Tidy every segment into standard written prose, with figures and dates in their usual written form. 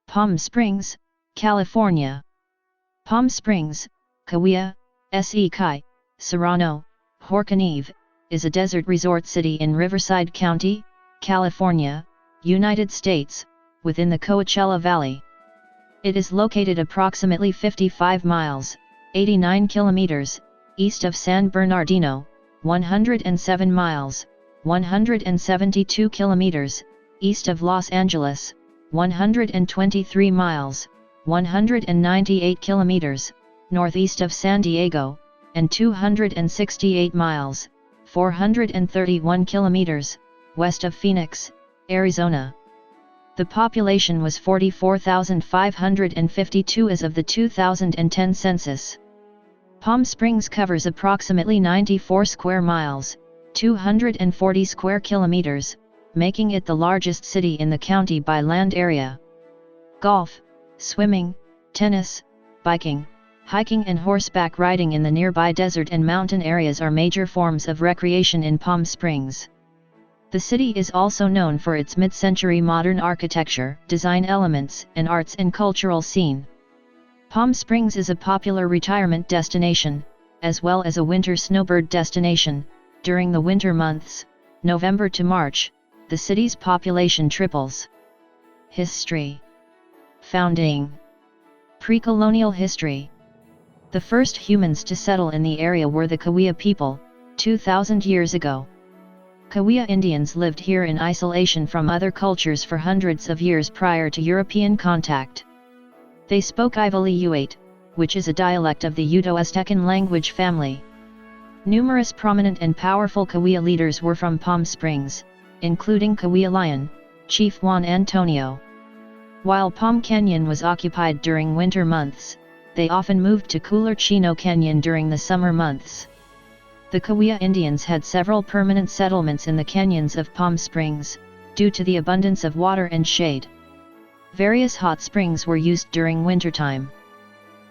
Palm Springs, California. Palm Springs, Cahuilla, Se-Khi, Serrano, Horqaniv, is a desert resort city in Riverside County, California, United States, within the Coachella Valley. It is located approximately 55 miles, 89 kilometers, east of San Bernardino, 107 miles, 172 kilometers, east of Los Angeles, 123 miles, 198 kilometers, northeast of San Diego, and 268 miles, 431 kilometers, west of Phoenix, Arizona. The population was 44,552 as of the 2010 census. Palm Springs covers approximately 94 square miles, 240 square kilometers, making it the largest city in the county by land area. Golf, swimming, tennis, biking, hiking and horseback riding in the nearby desert and mountain areas are major forms of recreation in Palm Springs. The city is also known for its mid-century modern architecture, design elements, and arts and cultural scene. Palm Springs is a popular retirement destination, as well as a winter snowbird destination. During the winter months, November to March, the city's population triples. History. Founding. Pre-colonial history. The first humans to settle in the area were the Kowia people, 2,000 years ago. Kowia Indians lived here in isolation from other cultures for hundreds of years prior to European contact. They spoke Ivaliuate, which is a dialect of the Uto-Aztecan language family. Numerous prominent and powerful Kowia leaders were from Palm Springs, including Kowia Lion, Chief Juan Antonio. While Palm Canyon was occupied during winter months, they often moved to cooler Chino Canyon during the summer months. The Kowia Indians had several permanent settlements in the canyons of Palm Springs, due to the abundance of water and shade. Various hot springs were used during wintertime.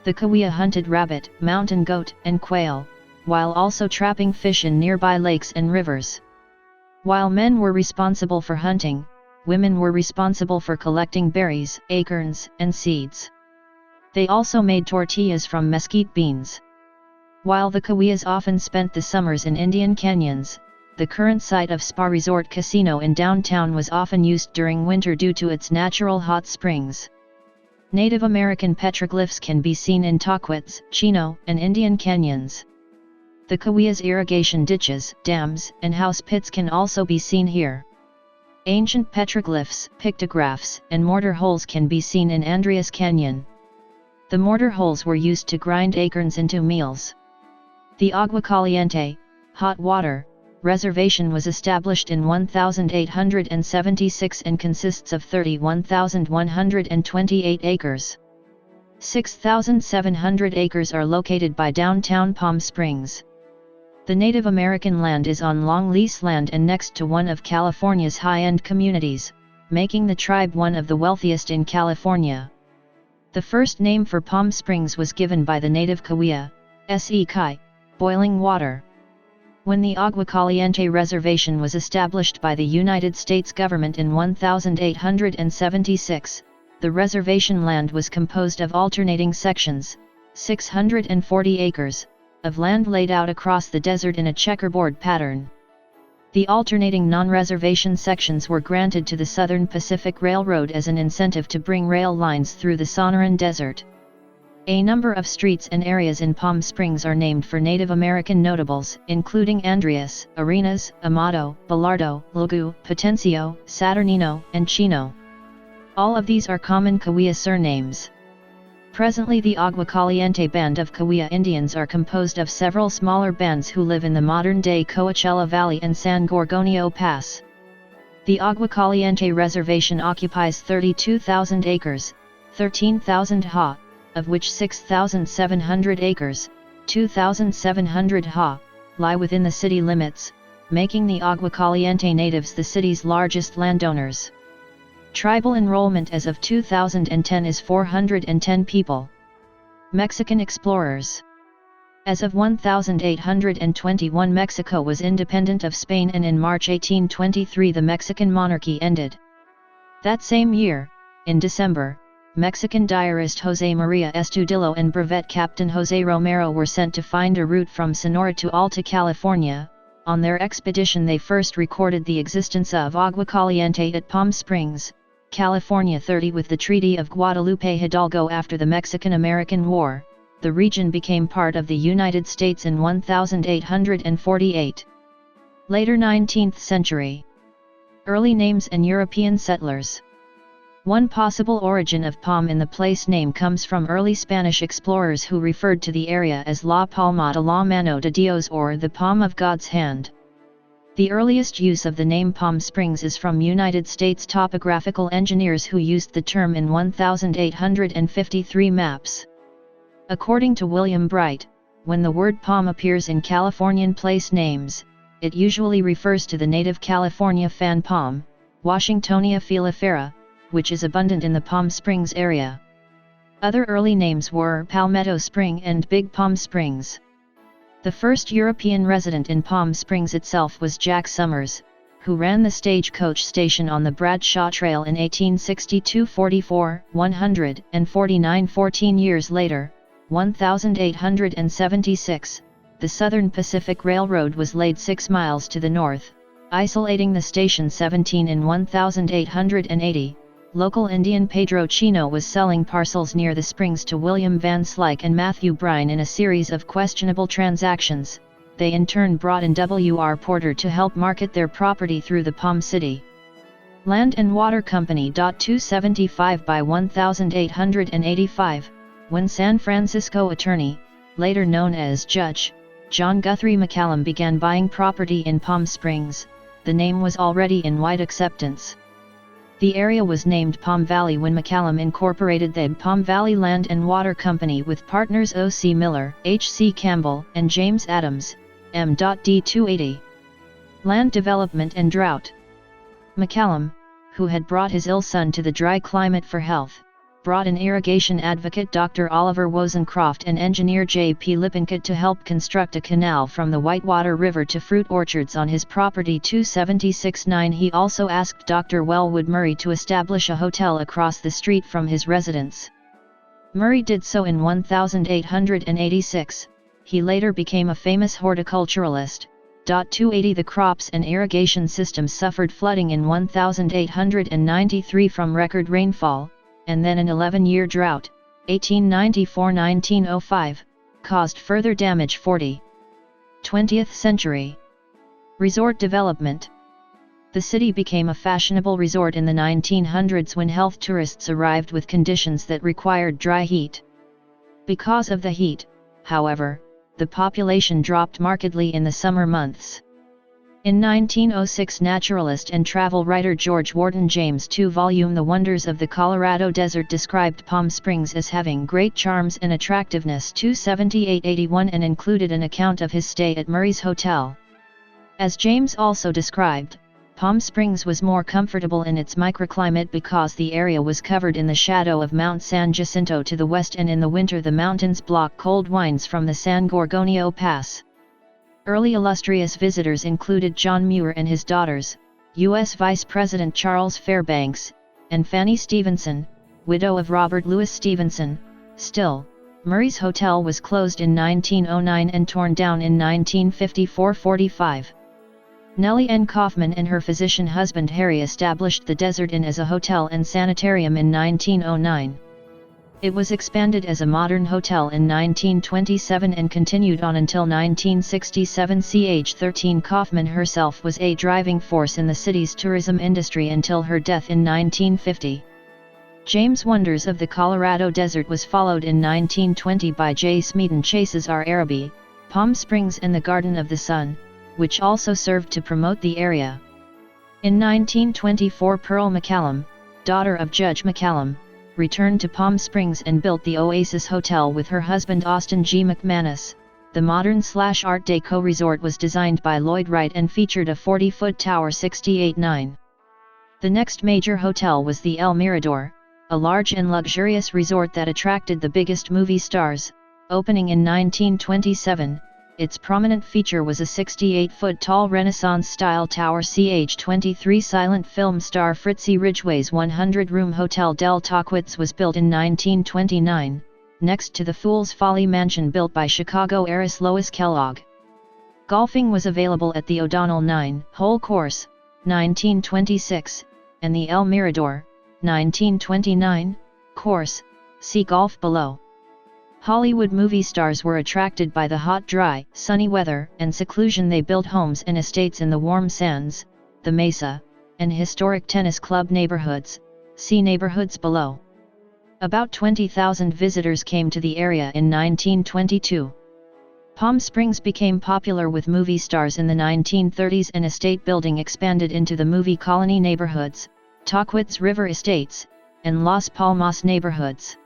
The Kowia hunted rabbit, mountain goat, and quail, while also trapping fish in nearby lakes and rivers. While men were responsible for hunting, women were responsible for collecting berries, acorns, and seeds. They also made tortillas from mesquite beans. While the Kowias often spent the summers in Indian canyons, the current site of Spa Resort Casino in downtown was often used during winter due to its natural hot springs. Native American petroglyphs can be seen in Tahquitz, Chino, and Indian canyons. The Kowia's irrigation ditches, dams, and house pits can also be seen here. Ancient petroglyphs, pictographs, and mortar holes can be seen in Andreas Canyon. The mortar holes were used to grind acorns into meals. The Agua Caliente, hot water, reservation was established in 1876 and consists of 31,128 acres. 6,700 acres are located by downtown Palm Springs. The Native American land is on long lease land and next to one of California's high-end communities, making the tribe one of the wealthiest in California. The first name for Palm Springs was given by the native Kowia, Se-Khi, boiling water. When the Agua Caliente Reservation was established by the United States government in 1876, the reservation land was composed of alternating sections, 640 acres, of land laid out across the desert in a checkerboard pattern. The alternating non-reservation sections were granted to the Southern Pacific Railroad as an incentive to bring rail lines through the Sonoran Desert. A number of streets and areas in Palm Springs are named for Native American notables, including Andreas, Arenas, Amado, Belardo, Lugu, Potencio, Saturnino, and Chino. All of these are common Kowia surnames. Presently the Agua Caliente band of Kowia Indians are composed of several smaller bands who live in the modern-day Coachella Valley and San Gorgonio Pass. The Agua Caliente Reservation occupies 32,000 acres, 13,000 ha, of which 6,700 acres, 2,700 ha, lie within the city limits, making the Agua Caliente natives the city's largest landowners. Tribal enrollment as of 2010 is 410 people. Mexican explorers. As of 1821 Mexico was independent of Spain and in March 1823 the Mexican monarchy ended. That same year, in December, Mexican diarist José María Estudillo and brevet captain José Romero were sent to find a route from Sonora to Alta California. On their expedition they first recorded the existence of Agua Caliente at Palm Springs, California. 30 With the Treaty of Guadalupe Hidalgo after the Mexican-American War, the region became part of the United States in 1848. Later 19th century. Early names and European settlers. One possible origin of Palm in the place name comes from early Spanish explorers who referred to the area as La Palma de la Mano de Dios, or the Palm of God's Hand. The earliest use of the name Palm Springs is from United States topographical engineers who used the term in 1853 maps. According to William Bright, when the word palm appears in Californian place names, it usually refers to the native California fan palm, Washingtonia filifera, which is abundant in the Palm Springs area. Other early names were Palmetto Spring and Big Palm Springs. The first European resident in Palm Springs itself was Jack Summers, who ran the stagecoach station on the Bradshaw Trail in 1862. 44, 149. 14 years later, 1876, the Southern Pacific Railroad was laid 6 miles to the north, isolating the station. 17 in 1880, local Indian Pedro Chino was selling parcels near the springs to William Van Slyke and Matthew Brine in a series of questionable transactions. They in turn brought in W.R. Porter to help market their property through the Palm City Land and Water Company. 275 by 1885, when San Francisco attorney, later known as Judge, John Guthrie McCallum began buying property in Palm Springs, the name was already in wide acceptance. The area was named Palm Valley when McCallum incorporated the Palm Valley Land and Water Company with partners O.C. Miller, H.C. Campbell, and James Adams, M.D. 280. Land Development and Drought. McCallum, who had brought his ill son to the dry climate for health, brought in irrigation advocate Dr. Oliver Wozencroft and engineer J.P. Lippincott to help construct a canal from the Whitewater River to fruit orchards on his property. 276-9. He also asked Dr. Wellwood Murray to establish a hotel across the street from his residence. Murray did so in 1886. He later became a famous horticulturalist. 280. The crops and irrigation systems suffered flooding in 1893 from record rainfall, and then an 11-year drought, 1894–1905, caused further damage. 40. 20th century. Resort development. The city became a fashionable resort in the 1900s when health tourists arrived with conditions that required dry heat. Because of the heat, however, the population dropped markedly in the summer months. In 1906, naturalist and travel writer George Wharton James' 2-volume The Wonders of the Colorado Desert described Palm Springs as having great charms and attractiveness. 278–81, and included an account of his stay at Murray's Hotel. As James also described, Palm Springs was more comfortable in its microclimate because the area was covered in the shadow of Mount San Jacinto to the west, and in the winter the mountains block cold winds from the San Gorgonio Pass. Early illustrious visitors included John Muir and his daughters, U.S. Vice President Charles Fairbanks, and Fanny Stevenson, widow of Robert Louis Stevenson. Still, Murray's Hotel was closed in 1909 and torn down in 1954–45. Nellie N. Kaufman and her physician husband Harry established the Desert Inn as a hotel and sanitarium in 1909. It was expanded as a modern hotel in 1927 and continued on until 1967. Ch. 13. Kaufman herself was a driving force in the city's tourism industry until her death in 1950. James' Wonders of the Colorado Desert was followed in 1920 by J. Smeaton Chase's Our Araby, Palm Springs and the Garden of the Sun, which also served to promote the area. In 1924, Pearl McCallum, daughter of Judge McCallum, returned to Palm Springs and built the Oasis Hotel with her husband Austin G. McManus. The modern/Art Deco resort was designed by Lloyd Wright and featured a 40-foot tower. 68-9. The next major hotel was the El Mirador, a large and luxurious resort that attracted the biggest movie stars, opening in 1927. its prominent feature was a 68-foot-tall Renaissance-style tower. CH-23 silent film star Fritzie Ridgway's 100-room Hotel del Tahquitz was built in 1929, next to the Fool's Folly mansion built by Chicago heiress Lois Kellogg. Golfing was available at the O'Donnell 9-hole course, 1926, and the El Mirador, 1929, course, see golf below. Hollywood movie stars were attracted by the hot, dry, sunny weather and seclusion. They built homes and estates in the warm sands, the Mesa, and historic tennis club neighborhoods, see neighborhoods below. About 20,000 visitors came to the area in 1922. Palm Springs became popular with movie stars in the 1930s, and estate building expanded into the movie colony neighborhoods, Tahquitz River Estates, and Las Palmas neighborhoods.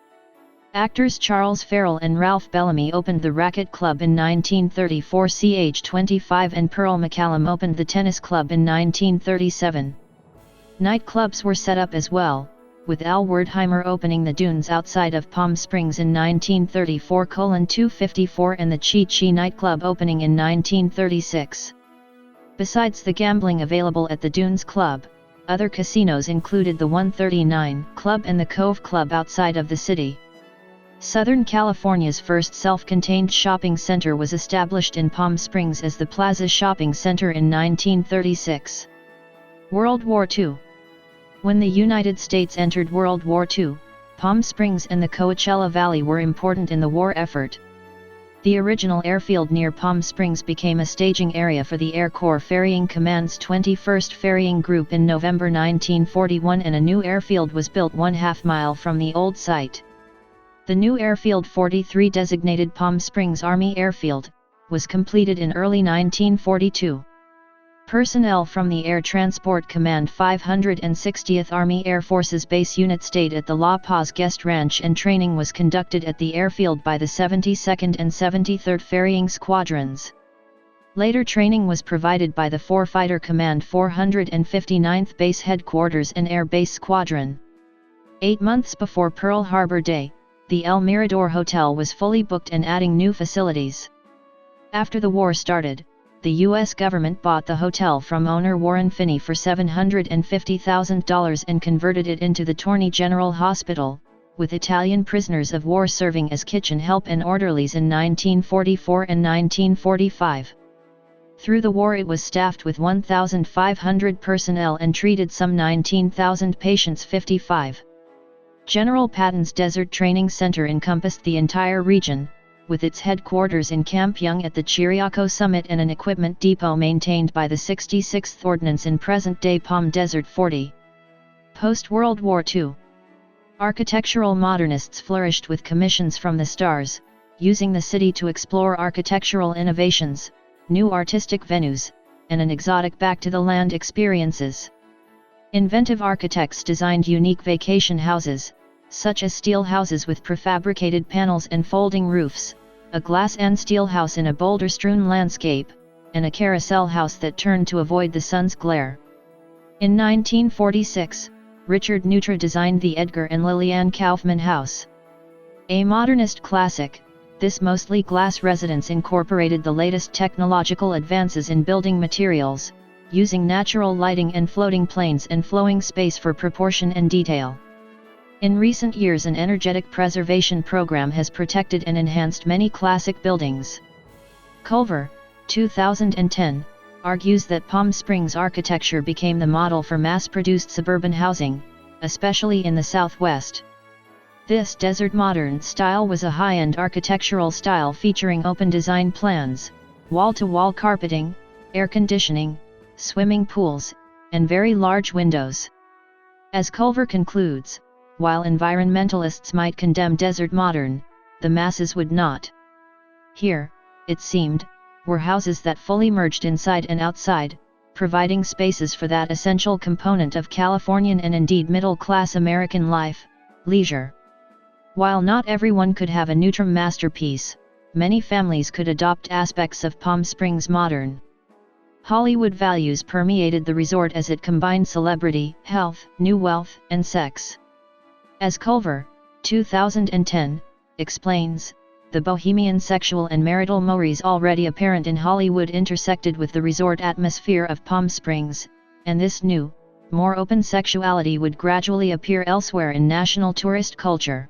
Actors Charles Farrell and Ralph Bellamy opened the Racket Club in 1934. CH-25 and Pearl McCallum opened the Tennis Club in 1937. Nightclubs were set up as well, with Al Wertheimer opening the Dunes outside of Palm Springs in 1934:254 and the Chi Chi nightclub opening in 1936. Besides the gambling available at the Dunes Club, other casinos included the 139 Club and the Cove Club outside of the city. Southern California's first self-contained shopping center was established in Palm Springs as the Plaza Shopping Center in 1936. World War II. When the United States entered World War II, Palm Springs and the Coachella Valley were important in the war effort. The original airfield near Palm Springs became a staging area for the Air Corps Ferrying Command's 21st Ferrying Group in November 1941, and a new airfield was built 1/2 mile from the old site. The new Airfield 43, designated Palm Springs Army Airfield, was completed in early 1942. Personnel from the Air Transport Command 560th Army Air Forces Base Unit stayed at the La Paz Guest Ranch, and training was conducted at the airfield by the 72nd and 73rd Ferrying Squadrons. Later training was provided by the 4 Fighter Command 459th Base Headquarters and Air Base Squadron. 8 months before Pearl Harbor Day, the El Mirador Hotel was fully booked and adding new facilities. After the war started, the U.S. government bought the hotel from owner Warren Finney for $750,000 and converted it into the Torney General Hospital, with Italian prisoners of war serving as kitchen help and orderlies in 1944 and 1945. Through the war it was staffed with 1,500 personnel and treated some 19,000 patients. 55. General Patton's Desert Training Center encompassed the entire region, with its headquarters in Camp Young at the Chiriaco Summit and an equipment depot maintained by the 66th Ordnance in present-day Palm Desert. 40. Post-World War II. Architectural modernists flourished with commissions from the stars, using the city to explore architectural innovations, new artistic venues, and an exotic back-to-the-land experiences. Inventive architects designed unique vacation houses, such as steel houses with prefabricated panels and folding roofs, a glass and steel house in a boulder-strewn landscape, and a carousel house that turned to avoid the sun's glare. In 1946, Richard Neutra designed the Edgar and Liliane Kaufman House. A modernist classic, this mostly glass residence incorporated the latest technological advances in building materials, using natural lighting and floating planes and flowing space for proportion and detail. In recent years, an energetic preservation program has protected and enhanced many classic buildings. Culver, 2010, argues that Palm Springs architecture became the model for mass-produced suburban housing, especially in the Southwest. This desert modern style was a high-end architectural style featuring open design plans, wall-to-wall carpeting, air conditioning, swimming pools, and very large windows. As Culver concludes, while environmentalists might condemn desert modern, the masses would not. Here, it seemed, were houses that fully merged inside and outside, providing spaces for that essential component of Californian and indeed middle-class American life, leisure. While not everyone could have a Neutrum masterpiece, many families could adopt aspects of Palm Springs modern. Hollywood values permeated the resort as it combined celebrity, health, new wealth, and sex. As Culver, 2010, explains, the bohemian sexual and marital mores already apparent in Hollywood intersected with the resort atmosphere of Palm Springs, and this new, more open sexuality would gradually appear elsewhere in national tourist culture.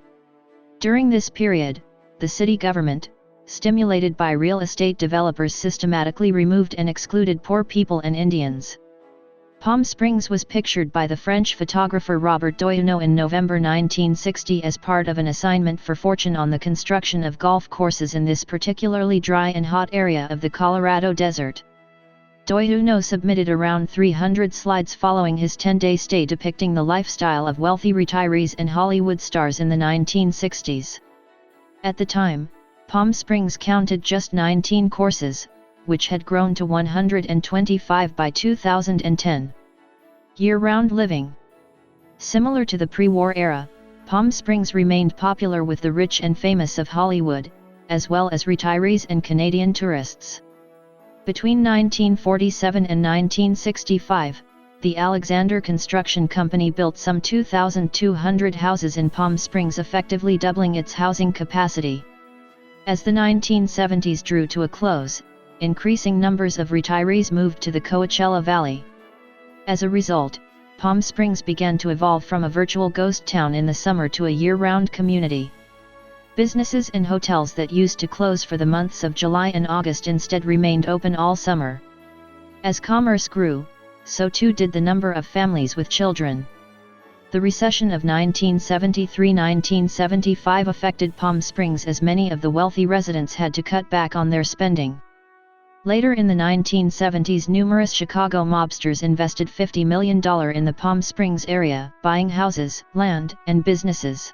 During this period, the city government, stimulated by real estate developers, systematically removed and excluded poor people and Indians. Palm Springs was pictured by the French photographer Robert Doisneau in November 1960 as part of an assignment for fortune on the construction of golf courses in this particularly dry and hot area of the Colorado Desert. Doisneau submitted around 300 slides following his 10-day stay depicting the lifestyle of wealthy retirees and Hollywood stars in the 1960s. At the time, Palm Springs counted just 19 courses, which had grown to 125 by 2010. Year-round living. Similar to the pre-war era, Palm Springs remained popular with the rich and famous of Hollywood, as well as retirees and Canadian tourists. Between 1947 and 1965, the Alexander Construction Company built some 2,200 houses in Palm Springs, effectively doubling its housing capacity. As the 1970s drew to a close, increasing numbers of retirees moved to the Coachella Valley. As a result, Palm Springs began to evolve from a virtual ghost town in the summer to a year-round community. Businesses and hotels that used to close for the months of July and August instead remained open all summer. As commerce grew, so too did the number of families with children. The recession of 1973-1975 affected Palm Springs as many of the wealthy residents had to cut back on their spending. Later in the 1970s, numerous Chicago mobsters invested $50 million in the Palm Springs area, buying houses, land, and businesses.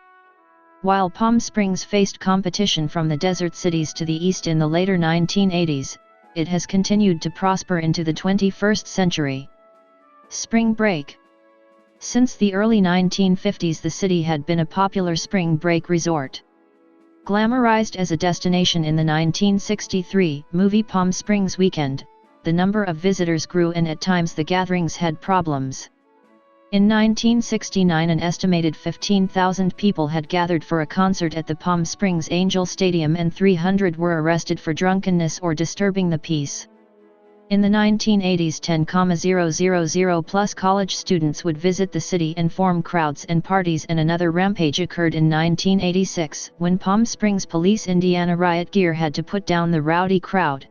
While Palm Springs faced competition from the desert cities to the east in the later 1980s, it has continued to prosper into the 21st century. Spring break. Since the early 1950s, the city had been a popular spring break resort. Glamorized as a destination in the 1963 movie Palm Springs Weekend, the number of visitors grew and at times the gatherings had problems. In 1969, an estimated 15,000 people had gathered for a concert at the Palm Springs Angel Stadium and 300 were arrested for drunkenness or disturbing the peace. In the 1980s, 10,000 plus college students would visit the city and form crowds and parties, and another rampage occurred in 1986 when Palm Springs Police Indiana riot gear had to put down the rowdy crowd.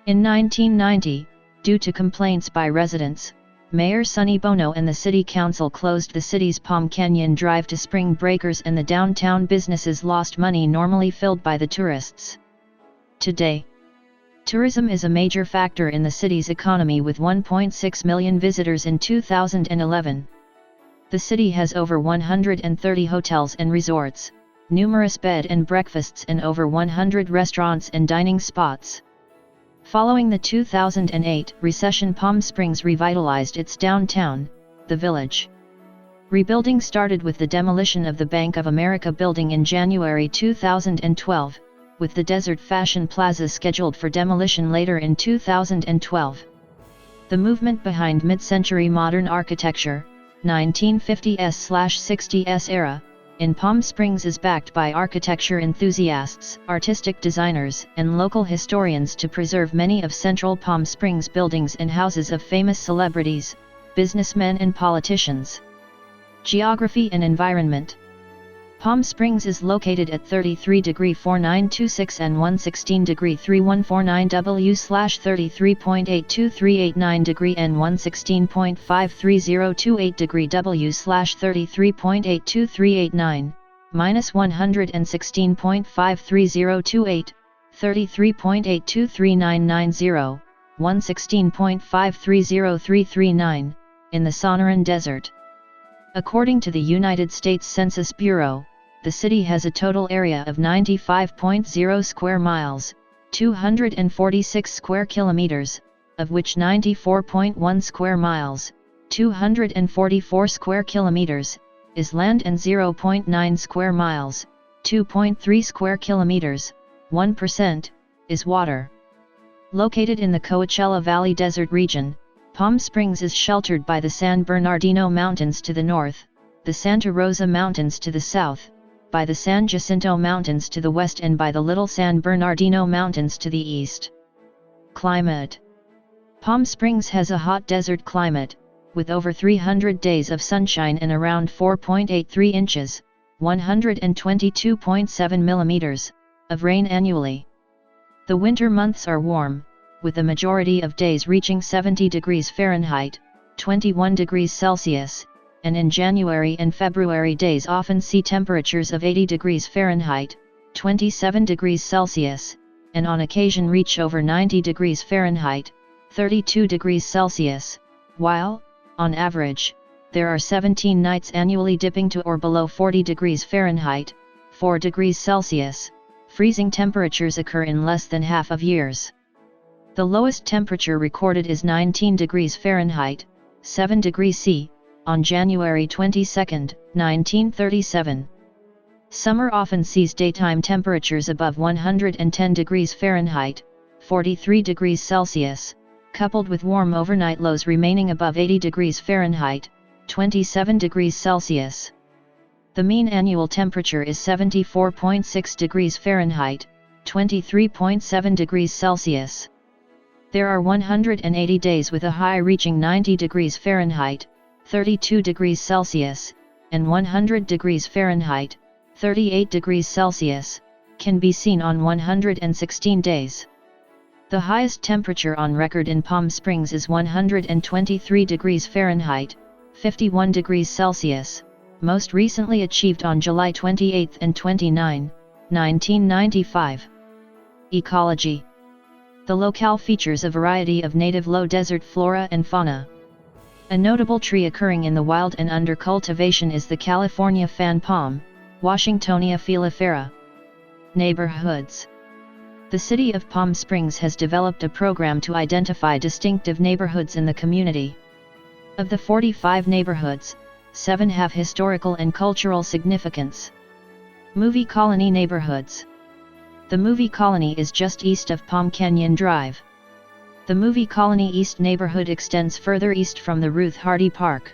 In 1990, due to complaints by residents, Mayor Sonny Bono and the City Council closed the city's Palm Canyon Drive to spring breakers, and the downtown businesses lost money normally filled by the tourists. Today, tourism is a major factor in the city's economy with 1.6 million visitors in 2011. The city has over 130 hotels and resorts, numerous bed and breakfasts, and over 100 restaurants and dining spots. Following the 2008 recession, Palm Springs revitalized its downtown, the Village. Rebuilding started with the demolition of the Bank of America building in January 2012, with the Desert Fashion Plaza scheduled for demolition later in 2012. The movement behind mid-century modern architecture, 1950s/60s era, in Palm Springs is backed by architecture enthusiasts, artistic designers, and local historians to preserve many of Central Palm Springs' buildings and houses of famous celebrities, businessmen and politicians. Geography and environment. Palm Springs is located at 33°4926 and 116°3149 W/33.82389° and 116.53028° W/33.82389, -116.53028, 33.82390, 116.530339, in the Sonoran Desert. According to the United States Census Bureau, the city has a total area of 95.0 square miles, 246 square kilometers, of which 94.1 square miles, 244 square kilometers, is land and 0.9 square miles, 2.3 square kilometers, 1%, is water. Located in the Coachella Valley Desert region, Palm Springs is sheltered by the San Bernardino Mountains to the north, the Santa Rosa Mountains to the south, by the San Jacinto Mountains to the west and by the Little San Bernardino Mountains to the east. Climate. Palm Springs has a hot desert climate, with over 300 days of sunshine and around 4.83 inches, 122.7 millimeters, of rain annually. The winter months are warm, with the majority of days reaching 70 degrees Fahrenheit, 21 degrees Celsius, and in January and February days often see temperatures of 80 degrees Fahrenheit, 27 degrees Celsius, and on occasion reach over 90 degrees Fahrenheit, 32 degrees Celsius, while, on average, there are 17 nights annually dipping to or below 40 degrees Fahrenheit, 4 degrees Celsius. Freezing temperatures occur in less than half of years. The lowest temperature recorded is 19 degrees Fahrenheit, 7 degrees C, on January 22, 1937. Summer often sees daytime temperatures above 110 degrees Fahrenheit, 43 degrees Celsius, coupled with warm overnight lows remaining above 80 degrees Fahrenheit, 27 degrees Celsius. The mean annual temperature is 74.6 degrees Fahrenheit, 23.7 degrees Celsius. There are 180 days with a high reaching 90 degrees Fahrenheit, 32 degrees Celsius, and 100 degrees Fahrenheit, 38 degrees Celsius, can be seen on 116 days. The highest temperature on record in Palm Springs is 123 degrees Fahrenheit, 51 degrees Celsius, most recently achieved on July 28 and 29, 1995. Ecology. The locale features a variety of native low desert flora and fauna. A notable tree occurring in the wild and under cultivation is the California fan palm, Washingtonia filifera. Neighborhoods. The city of Palm Springs has developed a program to identify distinctive neighborhoods in the community. Of the 45 neighborhoods, 7 have historical and cultural significance. Movie Colony neighborhoods. The Movie Colony is just east of Palm Canyon Drive. The Movie Colony East neighborhood extends further east from the Ruth Hardy Park.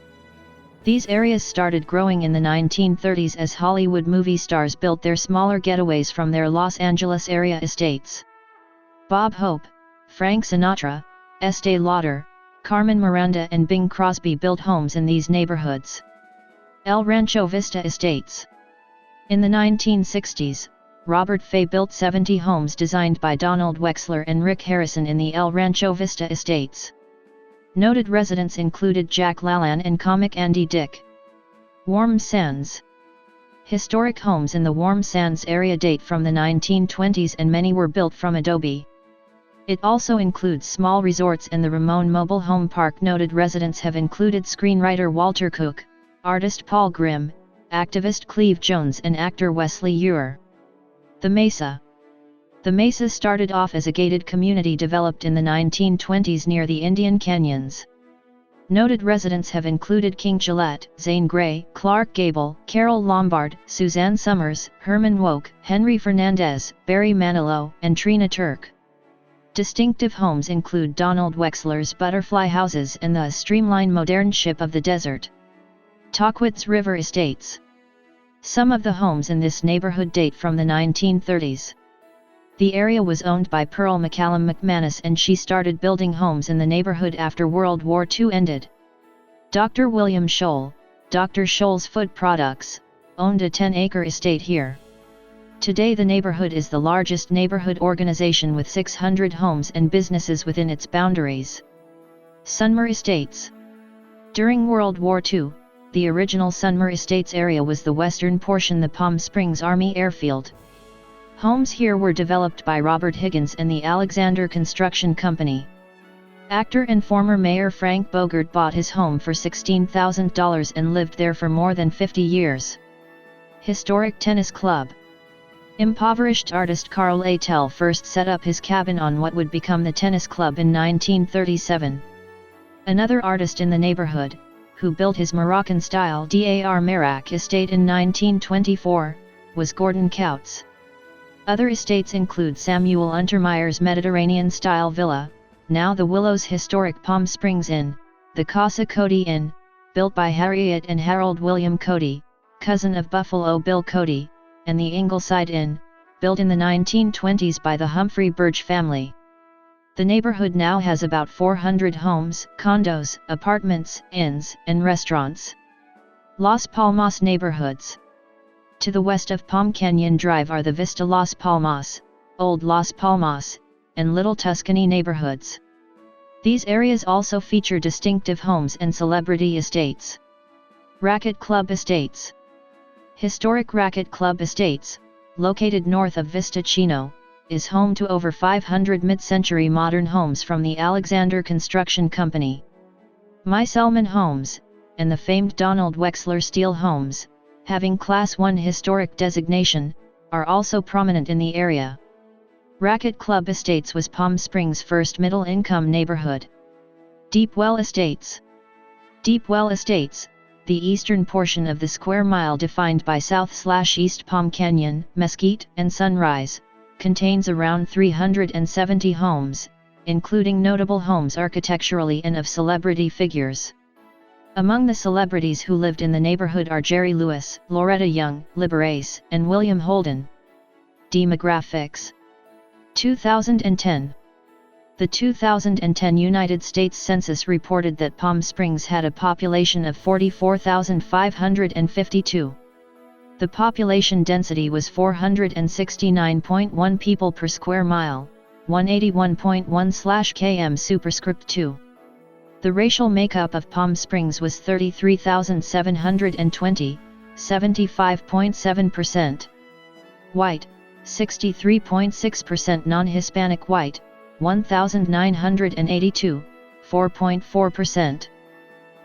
These areas started growing in the 1930s as Hollywood movie stars built their smaller getaways from their Los Angeles area estates. Bob Hope, Frank Sinatra, Estee Lauder, Carmen Miranda and Bing Crosby built homes in these neighborhoods. El Rancho Vista Estates. In the 1960s, Robert Fay built 70 homes designed by Donald Wexler and Rick Harrison in the El Rancho Vista Estates. Noted residents included Jack LaLanne and comic Andy Dick. Warm Sands. Historic homes in the Warm Sands area date from the 1920s and many were built from adobe. It also includes small resorts and the Ramon Mobile Home Park. Noted residents have included screenwriter Walter Cook, artist Paul Grimm, activist Cleve Jones and actor Wesley Ewer. The Mesa. The Mesa started off as a gated community developed in the 1920s near the Indian Canyons. Noted residents have included King Gillette, Zane Grey, Clark Gable, Carol Lombard, Suzanne Summers, Herman Woke, Henry Fernandez, Barry Manilow, and Trina Turk. Distinctive homes include Donald Wexler's butterfly houses and the streamlined modern ship of the desert. Tahquitz River Estates. Some of the homes in this neighborhood date from the 1930s. The area was owned by Pearl McCallum McManus and she started building homes in the neighborhood after World War II ended. Dr. William Scholl, Dr. Scholl's Food Products, owned a 10-acre estate here. Today the neighborhood is the largest neighborhood organization with 600 homes and businesses within its boundaries. Sunmer Estates. During World War II, the original Sunmer Estates area was the western portion the Palm Springs Army Airfield. Homes here were developed by Robert Higgins and the Alexander Construction Company. Actor and former Mayor Frank Bogart bought his home for $16,000 and lived there for more than 50 years. Historic Tennis Club. Impoverished artist Carl Attell first set up his cabin on what would become the tennis club in 1937. Another artist in the neighborhood, who built his Moroccan-style Dar Merak estate in 1924, was Gordon Coutts. Other estates include Samuel Untermeyer's Mediterranean-style villa, now the Willows Historic Palm Springs Inn, the Casa Cody Inn, built by Harriet and Harold William Cody, cousin of Buffalo Bill Cody, and the Ingleside Inn, built in the 1920s by the Humphrey Burge family. The neighborhood now has about 400 homes, condos, apartments, inns, and restaurants. Las Palmas Neighborhoods. To the west of Palm Canyon Drive are the Vista Las Palmas, Old Las Palmas, and Little Tuscany neighborhoods. These areas also feature distinctive homes and celebrity estates. Racket Club Estates. Historic Racket Club Estates, located north of Vista Chino, is home to over 500 mid-century modern homes from the Alexander Construction Company. Myselman Homes, and the famed Donald Wexler Steel Homes, having Class 1 historic designation, are also prominent in the area. Racket Club Estates was Palm Springs' first middle-income neighborhood. Deep Well Estates. Deep Well Estates, the eastern portion of the square mile defined by south/east Palm Canyon, Mesquite, and Sunrise, contains around 370 homes, including notable homes architecturally and of celebrity figures. Among the celebrities who lived in the neighborhood are Jerry Lewis, Loretta Young, Liberace, and William Holden. Demographics. 2010. The 2010 United States Census reported that Palm Springs had a population of 44,552. The population density was 469.1 people per square mile, 181.1/km superscript 2. The racial makeup of Palm Springs was 33,720, 75.7%. White, 63.6%. Non-Hispanic white, 1,982, 4.4%.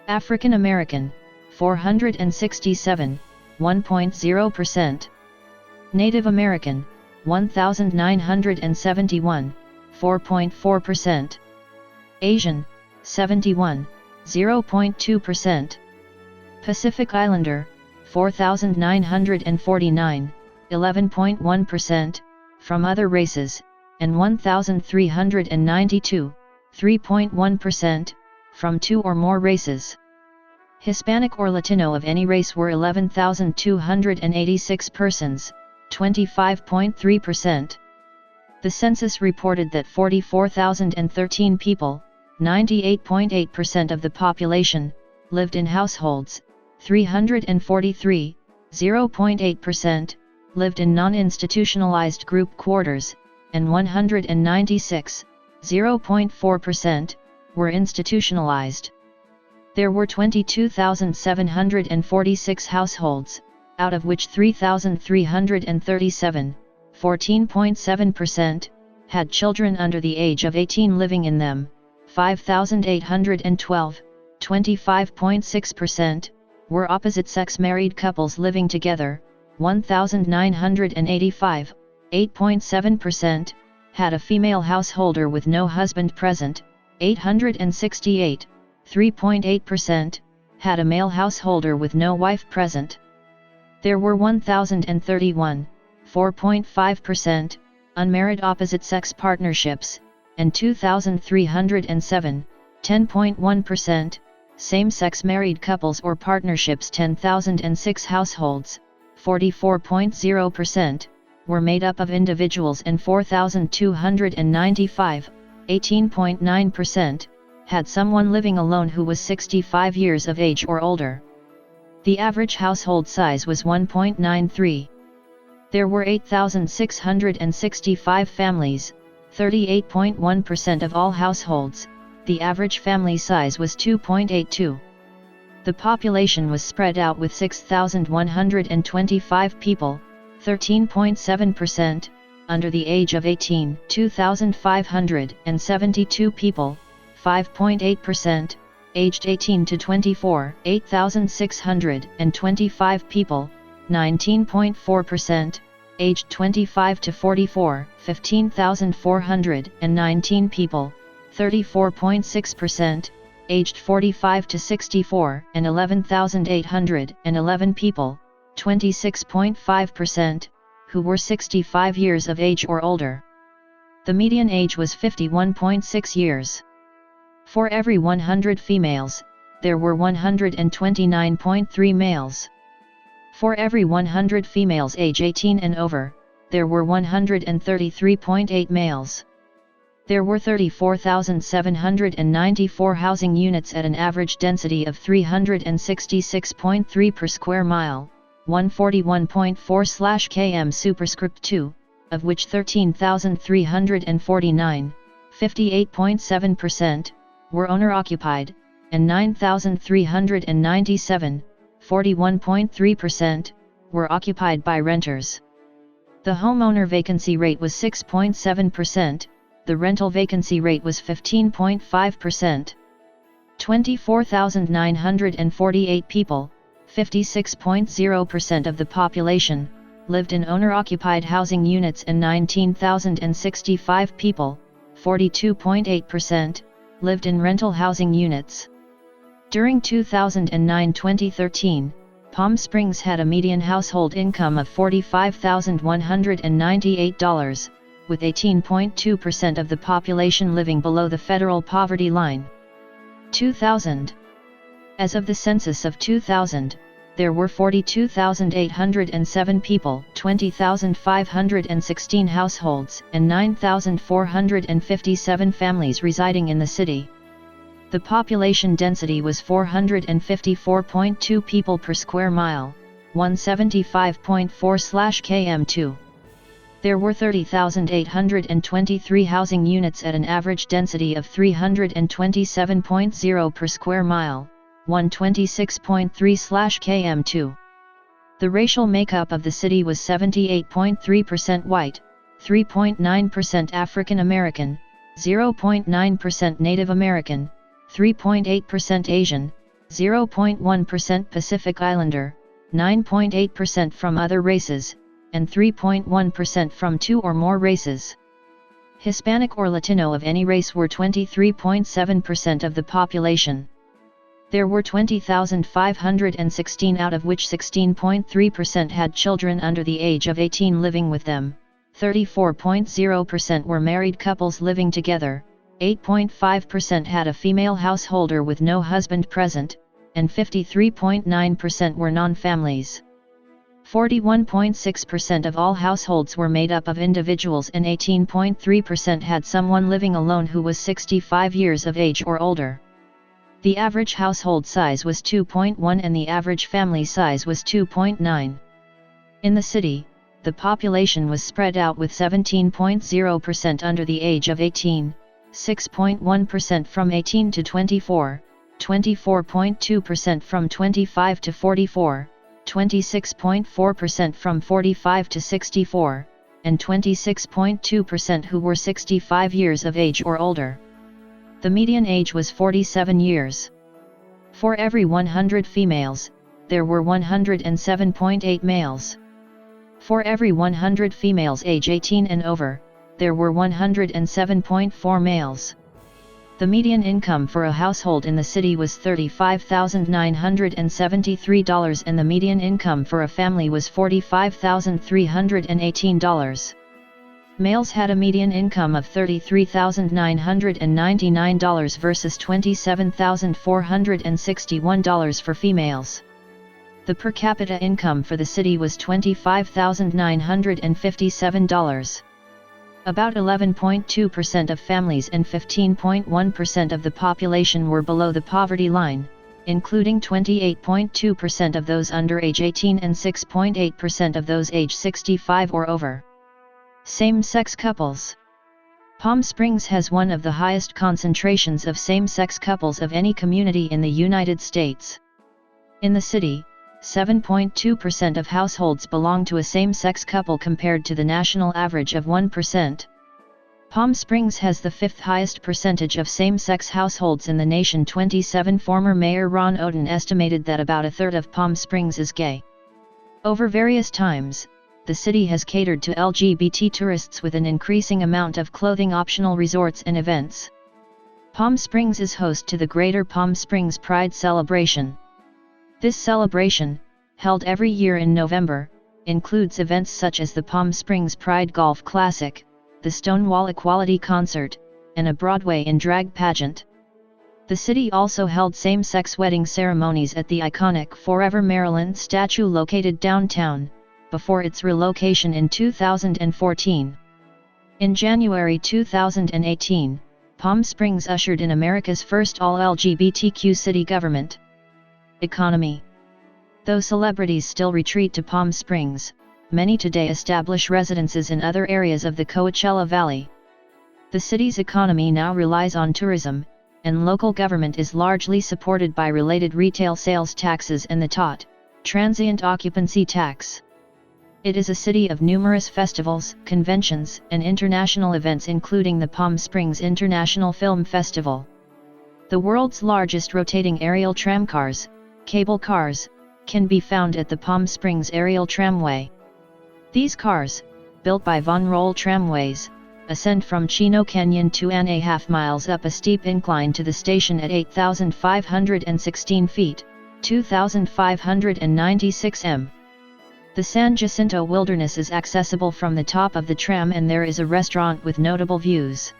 African American, 467, 1.0%. Native American, 1,971, 4.4%. Asian, 71, 0.2%. Pacific Islander, 4,949, 11.1%, from other races, and 1,392, 3.1%, from two or more races. Hispanic or Latino of any race were 11,286 persons, 25.3%. The census reported that 44,013 people, 98.8% of the population, lived in households, 343, 0.8%, lived in non-institutionalized group quarters, and 196, 0.4%, were institutionalized. There were 22,746 households, out of which 3,337, 14.7%, had children under the age of 18 living in them, 5,812, 25.6%, were opposite-sex married couples living together, 1,985, 8.7%, had a female householder with no husband present, 868, 3.8%, had a male householder with no wife present. There were 1,031, 4.5%, unmarried opposite-sex partnerships, and 2,307, 10.1%, same-sex married couples or partnerships. 10,006 households, 44.0%, were made up of individuals, and 4,295, 18.9%, had someone living alone who was 65 years of age or older. The average household size was 1.93. There were 8,665 families, 38.1% of all households. The average family size was 2.82. The population was spread out with 6,125 people, 13.7%, under the age of 18, 2,572 people, 5.8%, aged 18 to 24, 8,625 people, 19.4%, aged 25 to 44, 15,419 people, 34.6%, aged 45 to 64, and 11,811 people, 26.5%, who were 65 years of age or older. The median age was 51.6 years. For every 100 females, there were 129.3 males. For every 100 females age 18 and over, there were 133.8 males. There were 34,794 housing units at an average density of 366.3 per square mile, 141.4/km superscript 2, of which 13,349, 58.7%, were owner-occupied, and 9,397, 41.3%, were occupied by renters. The homeowner vacancy rate was 6.7%, the rental vacancy rate was 15.5%. 24,948 people, 56.0% of the population, lived in owner-occupied housing units and 19,065 people, 42.8%, lived in rental housing units. During 2009-2013, Palm Springs had a median household income of $45,198, with 18.2% of the population living below the federal poverty line. 2000. As of the census of 2000, there were 42,807 people, 20,516 households, and 9,457 families residing in the city. The population density was 454.2 people per square mile, 175.4/km2. There were 30,823 housing units at an average density of 327.0 per square mile, 126.3/km2. The racial makeup of the city was 78.3% white, 3.9% African American, 0.9% Native American, 3.8% Asian, 0.1% Pacific Islander, 9.8% from other races, and 3.1% from two or more races. Hispanic or Latino of any race were 23.7% of the population. There were 20,516 out of which 16.3% had children under the age of 18 living with them, 34.0% were married couples living together, 8.5% had a female householder with no husband present, and 53.9% were non-families. 41.6% of all households were made up of individuals and 18.3% had someone living alone who was 65 years of age or older. The average household size was 2.1 and the average family size was 2.9. In the city, the population was spread out with 17.0% under the age of 18, 6.1% from 18 to 24, 24.2% from 25 to 44, 26.4% from 45 to 64, and 26.2% who were 65 years of age or older. The median age was 47 years. For every 100 females, there were 107.8 males. For every 100 females age 18 and over, there were 107.4 males. The median income for a household in the city was $35,973 and the median income for a family was $45,318. Males had a median income of $33,999 versus $27,461 for females. The per capita income for the city was $25,957. About 11.2% of families and 15.1% of the population were below the poverty line, including 28.2% of those under age 18 and 6.8% of those age 65 or over. Same-sex couples. Palm Springs has one of the highest concentrations of same-sex couples of any community in the United States. In the city, 7.2% of households belong to a same-sex couple compared to the national average of 1%. Palm Springs has the fifth highest percentage of same-sex households in the nation. 27 Former Mayor Ron Oden estimated that about a third of Palm Springs is gay. Over various times, the city has catered to LGBT tourists with an increasing amount of clothing-optional resorts and events. Palm Springs is host to the Greater Palm Springs Pride Celebration. This celebration, held every year in November, includes events such as the Palm Springs Pride Golf Classic, the Stonewall Equality Concert, and a Broadway and drag pageant. The city also held same-sex wedding ceremonies at the iconic Forever Maryland statue located downtown, before its relocation in 2014. In January 2018, Palm Springs ushered in America's first all-LGBTQ city government. Economy. Though celebrities still retreat to Palm Springs, many today establish residences in other areas of the Coachella Valley. The city's economy now relies on tourism, and local government is largely supported by related retail sales taxes and the TOT, transient occupancy tax. It is a city of numerous festivals, conventions, and international events including the Palm Springs International Film Festival. The world's largest rotating aerial tramcars, cable cars, can be found at the Palm Springs Aerial Tramway. These cars, built by Von Roll Tramways, ascend from Chino Canyon 2.5 miles up a steep incline to the station at 8,516 feet, 2,596 m. The San Jacinto Wilderness is accessible from the top of the tram and there is a restaurant with notable views.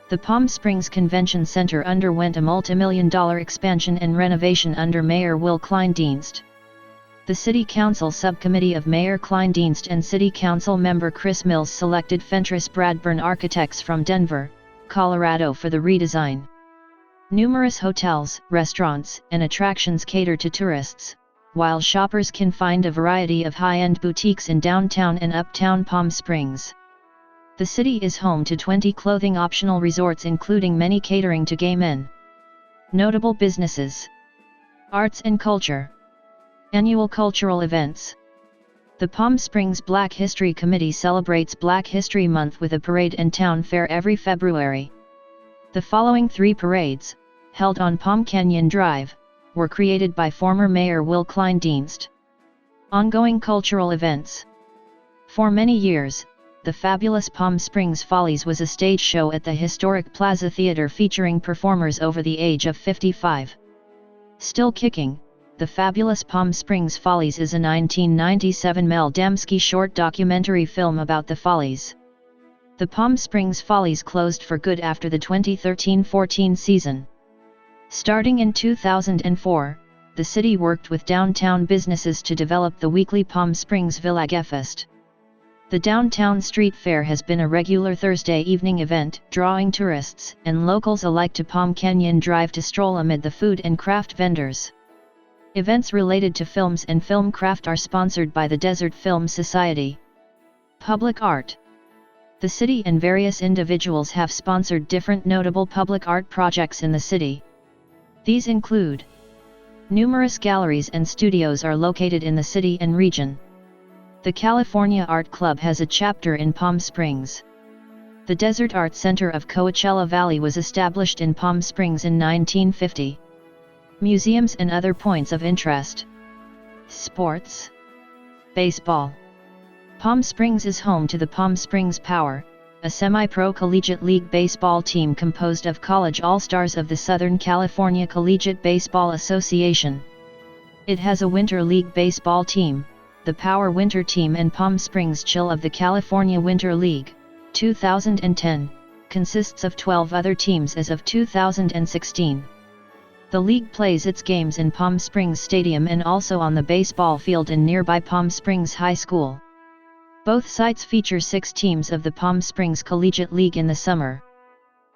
The Palm Springs Convention Center underwent a multi-million-dollar expansion and renovation under Mayor Will Kleindienst. The City Council Subcommittee of Mayor Kleindienst and City Council member Chris Mills selected Fentress Bradburn Architects from Denver, Colorado for the redesign. Numerous hotels, restaurants, and attractions cater to tourists, while shoppers can find a variety of high-end boutiques in downtown and uptown Palm Springs. The city is home to 20 clothing-optional resorts including many catering to gay men. Notable businesses. Arts and culture. Annual cultural events. The Palm Springs Black History Committee celebrates Black History Month with a parade and town fair every February. The following 3 parades, held on Palm Canyon Drive, were created by former Mayor Will Kleindienst. Ongoing cultural events. For many years, the fabulous Palm Springs Follies was a stage show at the historic Plaza Theater featuring performers over the age of 55. Still kicking, The Fabulous Palm Springs Follies is a 1997 Mel Damsky short documentary film about the Follies. The Palm Springs Follies closed for good after the 2013-14 season. Starting in 2004, the city worked with downtown businesses to develop the weekly Palm Springs Villagefest. The downtown street fair has been a regular Thursday evening event, drawing tourists and locals alike to Palm Canyon Drive to stroll amid the food and craft vendors. Events related to films and film craft are sponsored by the Desert Film Society. Public art. The city and various individuals have sponsored different notable public art projects in the city. These include: numerous galleries and studios are located in the city and region. The California Art Club has a chapter in Palm Springs. The Desert Art Center of Coachella Valley was established in Palm Springs in 1950. Museums and other points of interest. Sports. Baseball. Palm Springs is home to the Palm Springs Power, a semi-pro collegiate league baseball team composed of college all-stars of the Southern California Collegiate Baseball Association. It has a winter league baseball team, the Power Winter Team, and Palm Springs Chill of the California Winter League, 2010, consists of 12 other teams as of 2016. The league plays its games in Palm Springs Stadium and also on the baseball field in nearby Palm Springs High School. Both sites feature 6 teams of the Palm Springs Collegiate League in the summer.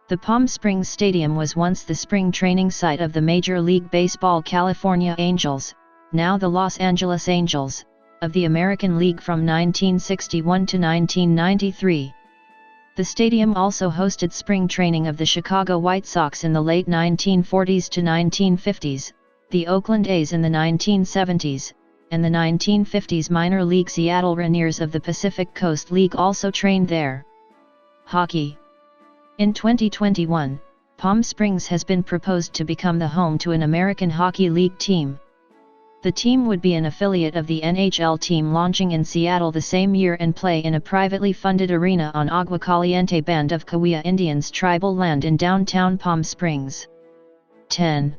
The Palm Springs Stadium was once the spring training site of the Major League Baseball California Angels, now the Los Angeles Angels, of the American League from 1961 to 1993. The stadium also hosted spring training of the Chicago White Sox in the late 1940s to 1950s, the Oakland A's in the 1970s, and the 1950s minor league Seattle Rainiers of the Pacific Coast League also trained there. Hockey. In 2021, Palm Springs has been proposed to become the home to an American Hockey League team. The team would be an affiliate of the NHL team launching in Seattle the same year and play in a privately funded arena on Agua Caliente band of Kowia Indians tribal land in downtown Palm Springs. 10.